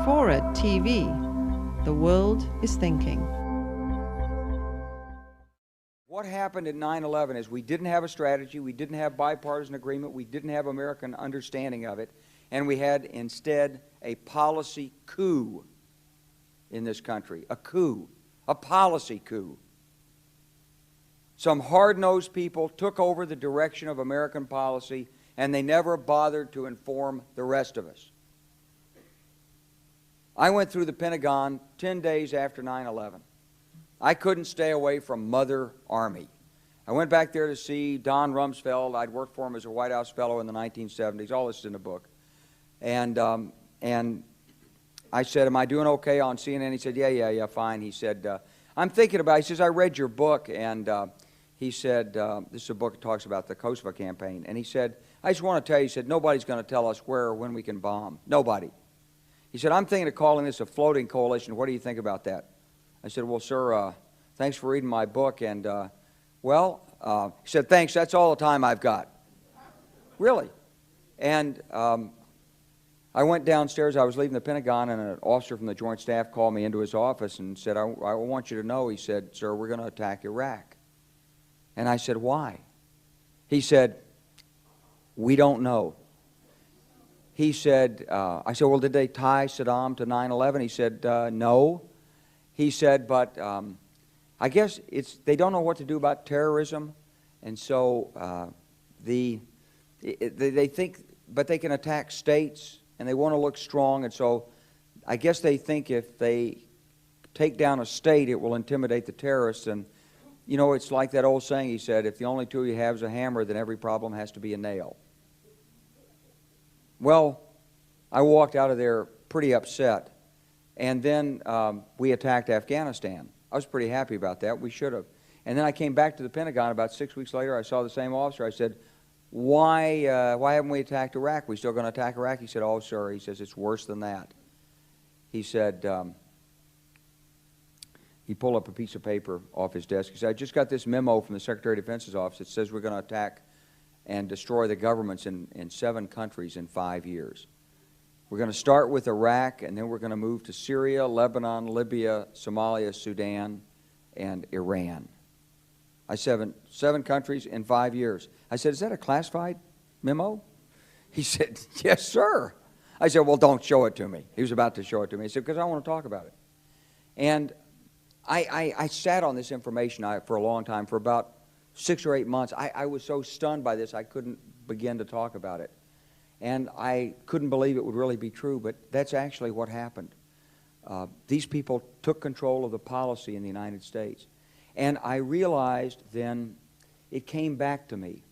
Forward TV. The world is thinking. What happened at 9/11 is we didn't have a strategy, we didn't have bipartisan agreement, we didn't have American understanding of it, and we had instead a policy coup in this country. A coup. A policy coup. Some hard-nosed people took over the direction of American policy, and they never bothered to inform the rest of us. I went through the Pentagon 10 days after 9/11. I couldn't stay away from Mother Army. I went back there to see Don Rumsfeld. I'd worked for him as a White House fellow in the 1970s. All this is in the book. And I said, am I doing okay on CNN? He said, yeah, fine. He said, I'm thinking about it. He says, I read your book, and he said, this is a book that talks about the Kosovo campaign. And he said, I just want to tell you, he said, nobody's going to tell us where or when we can bomb. Nobody. He said, I'm thinking of calling this a floating coalition. What do you think about that? I said, well, sir, thanks for reading my book. And, he said, thanks, that's all the time I've got. Really. And I went downstairs. I was leaving the Pentagon, and an officer from the Joint Staff called me into his office and said, I want you to know, he said, sir, we're going to attack Iraq. And I said, why? He said, we don't know. He said, I said, well, did they tie Saddam to 9/11? He said, no. He said, but I guess they don't know what to do about terrorism, and so they think, but they can attack states, and they want to look strong, and so I guess they think if they take down a state, it will intimidate the terrorists. And you know, it's like that old saying, he said, if the only tool you have is a hammer, then every problem has to be a nail. Well, I walked out of there pretty upset. And then we attacked Afghanistan. I was pretty happy about that. We should have. And then I came back to the Pentagon about 6 weeks later. I saw the same officer. I said, why haven't we attacked Iraq? We still going to attack Iraq? He said, oh, sir. He says, it's worse than that. He said, he pulled up a piece of paper off his desk. He said, I just got this memo from the Secretary of Defense's office. It says we're going to attack and destroy the governments in 7 countries in 5 years. We're going to start with Iraq, and then we're going to move to Syria, Lebanon, Libya, Somalia, Sudan, and Iran. I said, 7 countries in 5 years. I said, is that a classified memo? He said, yes, sir. I said, well, don't show it to me. He was about to show it to me. He said, because I want to talk about it. And I sat on this information for a long time, for about 6 or 8 months. I was so stunned by this, I couldn't begin to talk about it. And I couldn't believe it would really be true, but that's actually what happened. These people took control of the policy in the United States. And I realized then, it came back to me,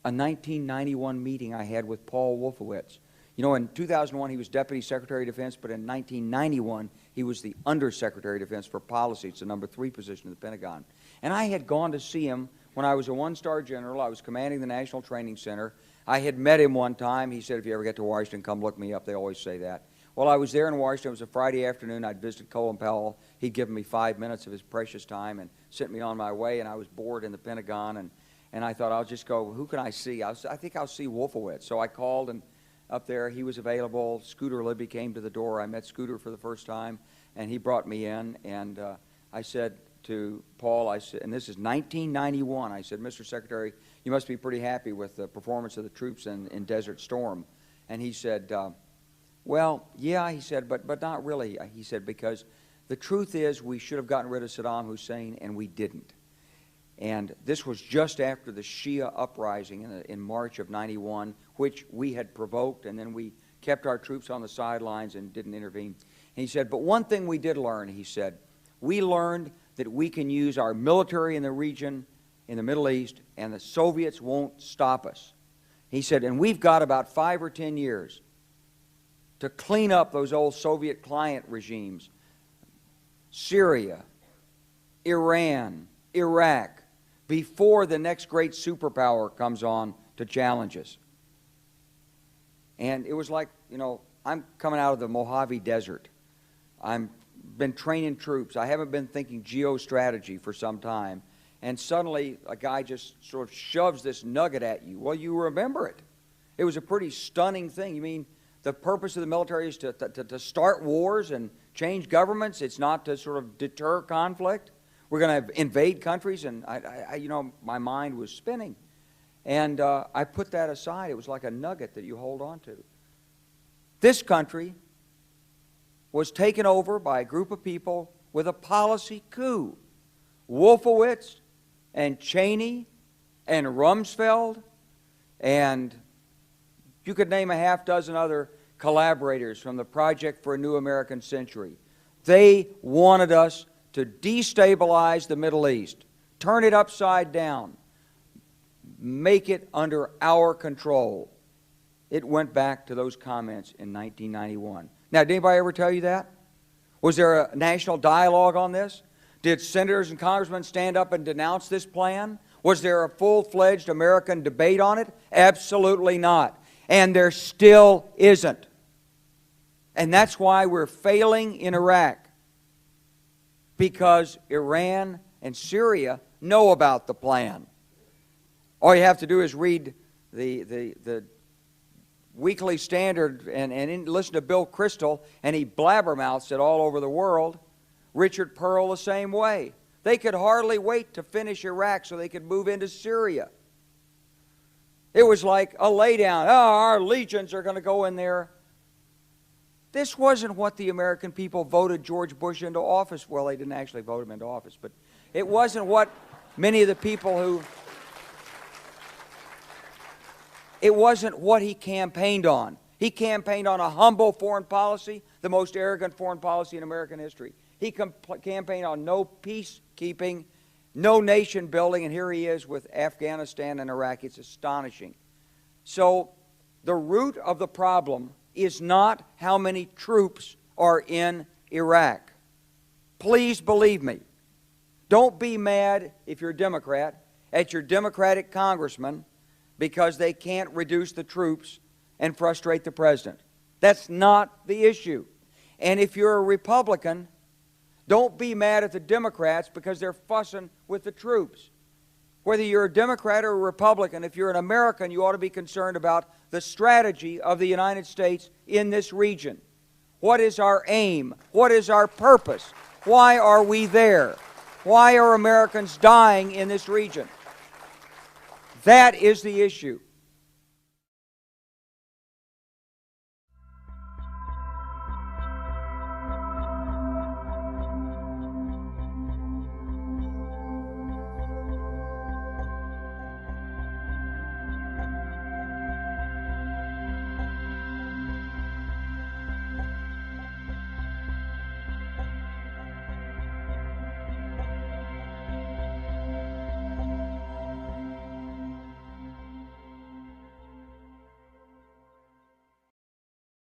a 1991 meeting I had with Paul Wolfowitz. You know, in 2001 he was Deputy Secretary of Defense, but in 1991 he was the Undersecretary of Defense for Policy. It's the number 3 position in the Pentagon. And I had gone to see him when I was a 1-star general. I was commanding the National Training Center. I had met him one time. He said, if you ever get to Washington, come look me up. They always say that. Well, I was there in Washington. It was a Friday afternoon. I'd visited Colin Powell. He'd given me 5 minutes of his precious time and sent me on my way, and I was bored in the Pentagon, and I thought, I'll just go, who can I see? I think I'll see Wolfowitz. So I called, and up there, he was available. Scooter Libby came to the door. I met Scooter for the first time, and he brought me in, and I said to Paul, I said, and this is 1991, I said, Mr. Secretary, you must be pretty happy with the performance of the troops in Desert Storm. And he said, well, yeah, he said, but not really. He said, because the truth is we should have gotten rid of Saddam Hussein, and we didn't. And this was just after the Shia uprising in March of 91, which we had provoked, and then we kept our troops on the sidelines and didn't intervene. And he said, but one thing we did learn, he said, we learned that we can use our military in the region, in the Middle East, and the Soviets won't stop us. He said, and we've got about 5 or 10 years to clean up those old Soviet client regimes. Syria, Iran, Iraq, before the next great superpower comes on to challenge us. And it was like, you know, I'm coming out of the Mojave Desert. I've been training troops. I haven't been thinking geostrategy for some time. And suddenly a guy just sort of shoves this nugget at you. Well, you remember it. It was a pretty stunning thing. You mean, the purpose of the military is to start wars and change governments. It's not to sort of deter conflict. We're going to invade countries, and my mind was spinning. And I put that aside. It was like a nugget that you hold on to. This country was taken over by a group of people with a policy coup. Wolfowitz and Cheney and Rumsfeld, and you could name a half dozen other collaborators from the Project for a New American Century. They wanted us to destabilize the Middle East, turn it upside down, make it under our control. It went back to those comments in 1991. Now, did anybody ever tell you that? Was there a national dialogue on this? Did senators and congressmen stand up and denounce this plan? Was there a full-fledged American debate on it? Absolutely not. And there still isn't. And that's why we're failing in Iraq. Because Iran and Syria know about the plan. All you have to do is read the Weekly Standard and listen to Bill Kristol, and he blabbermouths it all over the world. Richard Pearl the same way. They could hardly wait to finish Iraq so they could move into Syria. It was like a laydown. Oh, our legions are going to go in there. This wasn't what the American people voted George Bush into office. Well, they didn't actually vote him into office, but it wasn't what many of the people who... It wasn't what he campaigned on. He campaigned on a humble foreign policy, the most arrogant foreign policy in American history. He campaigned on no peacekeeping, no nation building, and here he is with Afghanistan and Iraq. It's astonishing. So the root of the problem is not how many troops are in Iraq. Please believe me. Don't be mad, if you're a Democrat, at your Democratic congressman because they can't reduce the troops and frustrate the president. That's not the issue. And if you're a Republican, don't be mad at the Democrats because they're fussing with the troops. Whether you're a Democrat or a Republican, if you're an American, you ought to be concerned about the strategy of the United States in this region. What is our aim? What is our purpose? Why are we there? Why are Americans dying in this region? That is the issue.